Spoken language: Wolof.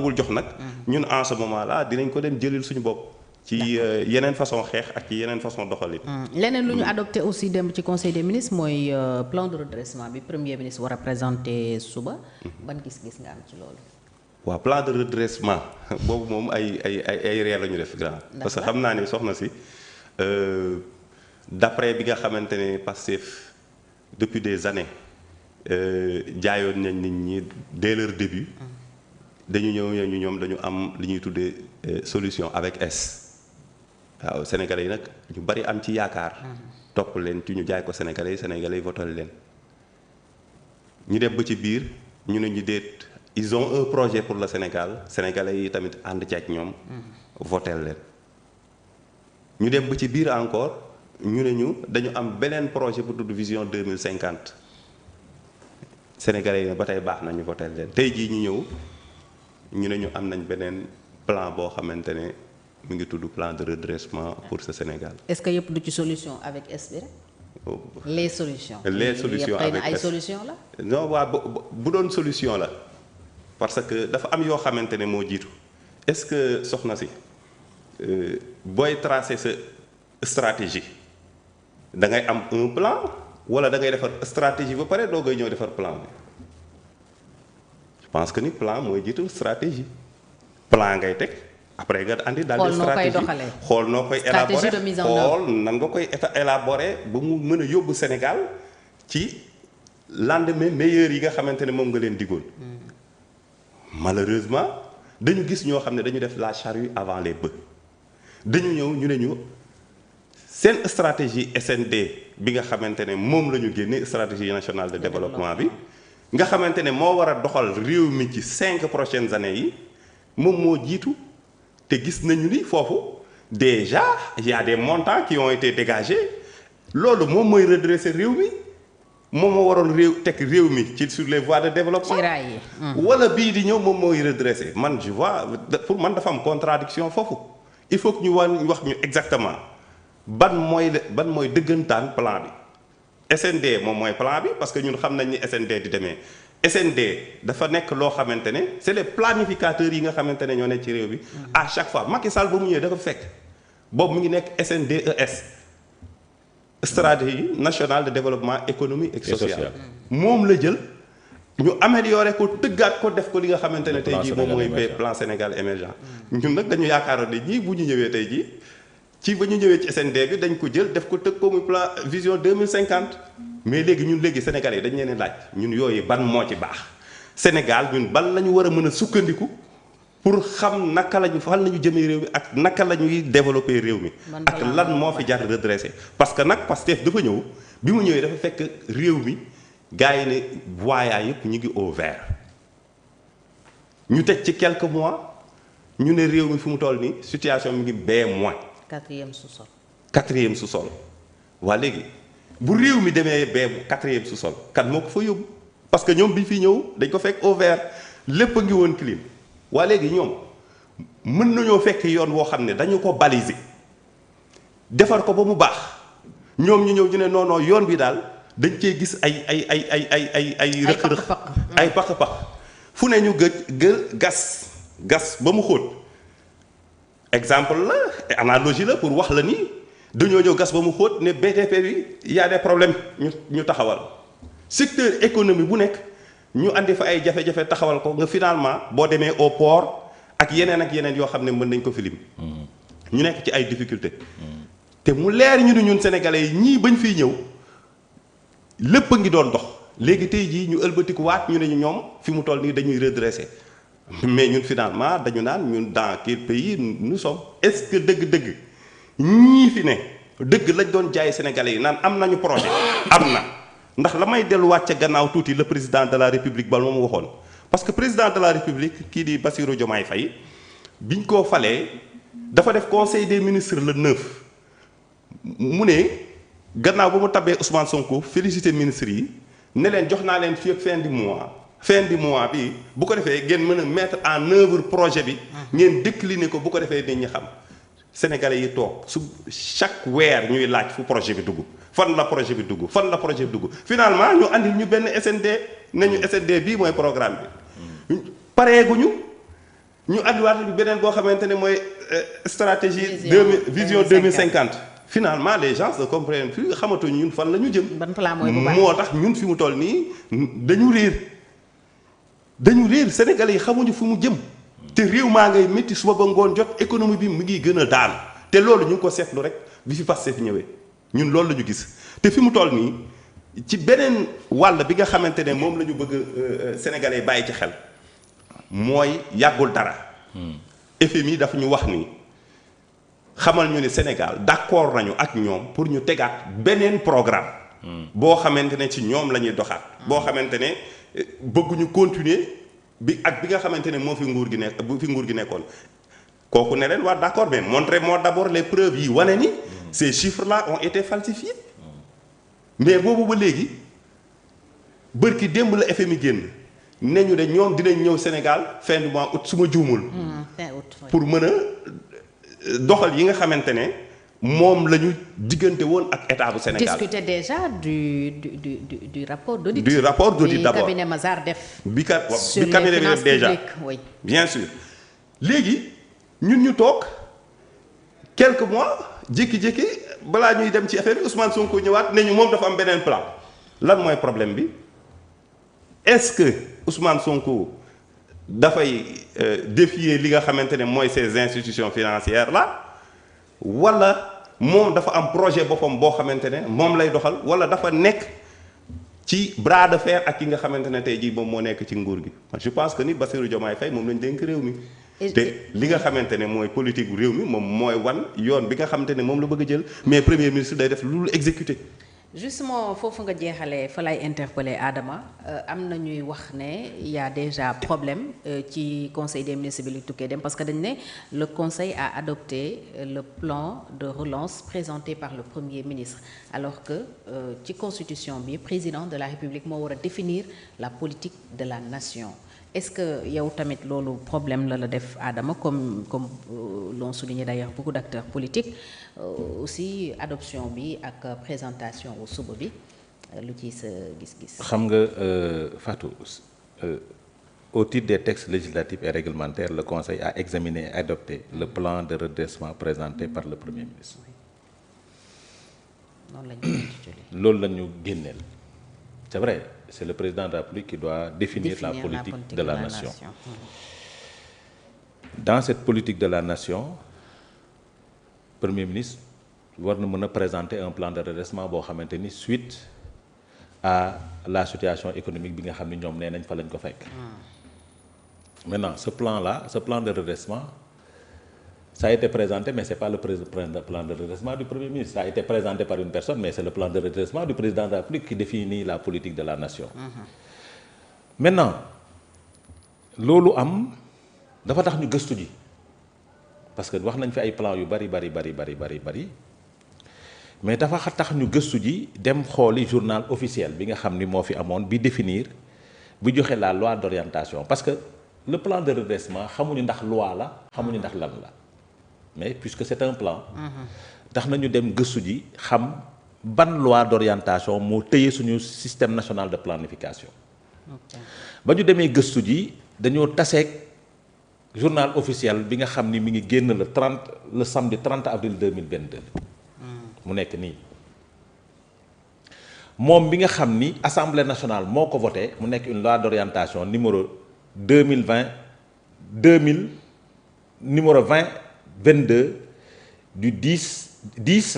wul jox nag ñun en ce moment là dinañ ko dem jëlil suñu bopp ci yeneen façon xeex ak ci yeneen façon doxalin. leneen lu ñu adopté aussi dem ci conseil des ministres mooy plan de redressement bi premier ministre war a présenté suba. ban gis-gis nga am ci loolu. waaw plan de redressement boobu moom ay réer la ñu def grand. parce que xam naa ni soxna si d'après bi nga xamante ne Pastef depuis des années jaayoon nañ nit ñi dès leur début. dañu ñëw ñoom dañu am li ñuy tuddee solution avec S. waaw sénégalais yi nag ñu bari am ci yaakaar. topp leen ci ñu jaay ko sénégalais yi votal leen. ñu dem ba ci biir ñu ne ñu déet ils ont un projet pour le Sénégal sénégalais yi tamit ànd ci ak ñoom. votel leen. ñu dem ba ci biir encore ñu ne ñu dañu am beneen projet bu tudd vision 2050 sénégalais yi ba tey baax na ñu votel leen tey jii ñu ñëw ñu ne ñu am nañ beneen plan boo xamante ne. mi ngi tudd plan de redressement pour ce Sénégal. est-ce que yëpp du ci solution avec S bi rek. les solutions. les solutions avec ay solution la. non waa bu doon solution la parce que dafa am yoo xamante ne moo jiitu est-ce que soxna si booy tracer sa stratégie da ngay am un plan wala da ngay defar stratégie ba pare doo ngay ñëw defar plan bi je pense que ni plan mooy jiitu stratégie plan ngay teg. après nga andi daal di stratégie xool noo koy élaborer xool nan nga koy élaborer ba mu mën a yóbbu Sénégal ci lendemain meilleur yi nga xamante ne moom nga leen digoon. malheureusement dañu gis ñoo xam ne dañu def la charrue avant les bœufs dañu ñëw ñu ne ñu seen stratégie SND bi nga xamante ne moom la ñu génne stratégie nationale de développement bi nga xamante ne moo war a doxal réew mi ci 5 prochaines années yi moom moo jiitu. te gis nañu ni foofu déjà il y a des montants qui ont été dégagés loolu moom mooy redresser réew mi moom moo waroon teg réew mi ci sur les voies de développement. wala bii di ñëw moom mooy redresser man je vois pour man dafa am contradiction foofu il faut que ñu wax ñu exactement ban mooy dëggantaan plan bi SND moom mooy plan bi parce que ñun xam nañ ni SND di demee. SND dafa nekk loo xamante ne c'est les planificateurs yi nga xamante ne ñoo nekk ci réew bi à chaque fois Macky Sall ba mu ñëwee dafa fekk boobu mu ngi nekk SNDES stratégie nationale de développement économique et social moom la jël ñu améliorer ko tëggaat ko def ko li nga xamante ne tey jii moom mooy plan Sénégal émergent ñun nag dañu yaakaaroon ne ñii bu ñu ñëwee tey jii ci ba ñu ñëwee ci SND bi dañ ko jël def ko tëgg ko muy plan vision 2050 mais léegi Sénégalais yi dañu leen laaj ñun yooyu ban moo ci baax Sénégal ñun ban la ñu war a mën a sukkandiku pour xam naka lañu fan la ñu jëmee réew mi ak naka la ñuy développer réew mi ak lan moo fi jar redresser parce que nag Pastef dafa ñëw bi mu ñëwee dafa fekk réew mi gars yi ne voies yëpp ñu ngi au vert ñu teg ci quelques mois ñu ne réew mi fu mu toll nii situation mi ngi B-. quatrième sous-sol waa léegi bu réew mi demee quatrième sous-sol kan moo ko fa yóbbu parce que ñoom bi fi ñëw dañ ko fekk au vert lépp a ngi woon clim waa léegi ñoom mën nañoo fekk yoon woo xam ne dañu ko baliser defar ko ba mu baax ñoom ñu ñëw ñu ne non yoon bi daal dañ cee gis ay rëq-rëq ay paq-paq fu ne ñu gas ba mu xóot exemple la analogie la pour wax la ni dañoo ñëw gas ba mu xóot ne BTP bi y a des problèmes ñu taxawal secteur économie bu nekk ñu andi fa ay jafe-jafe taxawal ko nga finalement boo demee au port ak yeneen yoo xam ne mën nañ ko fi lim ñu nekk ci ay difficultés te mu leer ñu ni ñun sénégalais yi ñii bañ fiy ñëw lépp a ngi doon dox léegi tey jii ñu ëlbatiku waat ñu ne ñu ñoom fi mu toll nii dañuy redresser mais ñun finalement dañu naan ñun dans quel pays nous sommes est-ce que dëgg-dëgg ñii fi ne dëgg lañ doon jaay sénégalais yi naan am nañu projet am na ndax la may delluwaat ca gannaaw tuuti le président de la république ba moom waxoon parce que président de la république kii di Bassirou Diomaye Faye biñ koo falee dafa def conseil des ministres le 9 mu ne gannaaw ba mu tabee Ousmane Sonko félicité ministres yi ne leen jox naa leen fii ak fin du mois bi bu ko defee ngeen mën a mettre en œuvre projet bi ngeen décliner ko bu ko defee nit ñi xam sénégalais yi toog su chaque weer ñuy laaj fu projet bi dugg fan la projet bi dugg finalement ñu andil ñu benn SND ne ñu SND bii mooy programme bi pareeguñu ñu andiwaat bi beneen boo xamante ne mooy stratégie vision 2050. Finalement les gens ne comprennent plus xamatuñu ñun fan la ñu jëm. ban plan mooy bu baax moo tax ñun fi mu toll nii dañu réer Sénégalais yi xamuñu fu mu jëm. te réew maa ngay métti suba ba ngoon jot économie bi mu ngi gën a daan te loolu ñu ngi ko seetlu rek bi fi Pastef ñëwee ñun loolu la ñu gis te fi mu toll nii ci beneen wàll bi nga xamante ne moom la ñu bëgg Sénégalais bàyyi ci xel mooy yàggul dara. FMI dafa ñu wax ni xamal ñu ne Sénégal d'accord nañu ak ñoom pour ñu tegaat beneen programme. boo xamante ne ci ñoom la ñuy doxaat. boo xamante ne bëgguñu continuer bi nga xamante ne moo fi nguur gi nekk bu fi nguur gi nekkoon kooku ne leen waa d'accord mais montrez-moi d'abord les preuves yi wane ni ces chiffres-là ont été falsifiés mais boobu ba léegi bërki démb la FMI génn ne ñu de ñoom dinañ ñëw Sénégal fin du mois août su ma juumul. fin août pour mën a doxal yi nga xamante ne moom la ñu diggante woon ak état bu Sénégal. discuter déjà du rapport d'audit. du rapport d'audit d'abord cabinet Mazars def. bi cabinet bi def déjà oui. bien sûr léegi ñun ñu toog quelques mois jékki-jékki balaa ñuy dem ci affaire bi Ousmane Sonko ñëwaat ne ñu moom dafa am beneen plan lan mooy problème bi est-ce que Ousmane Sonko dafay défier li nga xamante ne mooy ces institutions financières là. wala moom dafa am projet boppam boo xamante ne moom lay doxal wala dafa nekk ci bras de fer ak ki nga xamante ne tey jii moom moo nekk ci nguur gi je pense que ni Bassirou Diomaye Faye moom lañ dénk réew mi. te li nga xamante ne mooy politique réew mi moom mooy wan yoon bi nga xamante ne moom la bëgg a jël mais premier ministre day def lu dul exécuter. justement foofu nga jeexalee fa lay interpeller Adama am na ñuy wax ne y a déjà problème ci conseil des ministres bi li tukkee dem parce que dañ ne le conseil a adopté le plan de relance présenté par le premier ministre alors que ci constitution bi président de la république moo war a définir la politique de la nation est-ce que yow tamit loolu problème la def Adama comme l'ont souligné d'ailleurs beaucoup d'acteurs politiques aussi adoption bi ak présentation au suba bi lu ci sa gis-gis. xam nga Fatou au titre des textes législatifs et réglementaires le conseil a examiné et adopté le plan de redressement présenté par le premier ministre. loolu la ñu génneel c'est vrai c'est le président de la République qui doit définir la politique de la nation. Dans cette politique de la nation premier ministre war na mën a présenter un plan de redressement boo xamante ni suite à la situation économique bi nga xam ni ñoom nee nañ fa lañ ko fekk. Maintenant ce plan de redressement ça a été présenté mais c'est pas le plan de redressement du premier ministre ça a été présenté par une personne mais c'est le plan de redressement du président de la République qui définit la politique de la nation. Maintenant loolu am dafa tax ñu gëstu ji parce que wax nañ fi ay plan yu bari mais dafa tax ñu gëstu ji dem xooli journal officiel bi nga xam ni moo fi amoon bi définir bi joxe la loi d'orientation parce que le plan de redressement xamuñu ndax loi la xamuñu ndax lan la mais puisque c'est un plan tax nañu dem gëstu ji xam ban loi d'orientation moo tëye suñu système national de planification ba ñu demee gëstu ji dañoo taseeg journal officiel bi nga xam ni mi ngi génn le samedi 30 avril 2022 mu nekk nii moom bi nga xam ni assemblée nationale moo ko voté mu nekk une loi d'orientation numéro 2022 du 10/.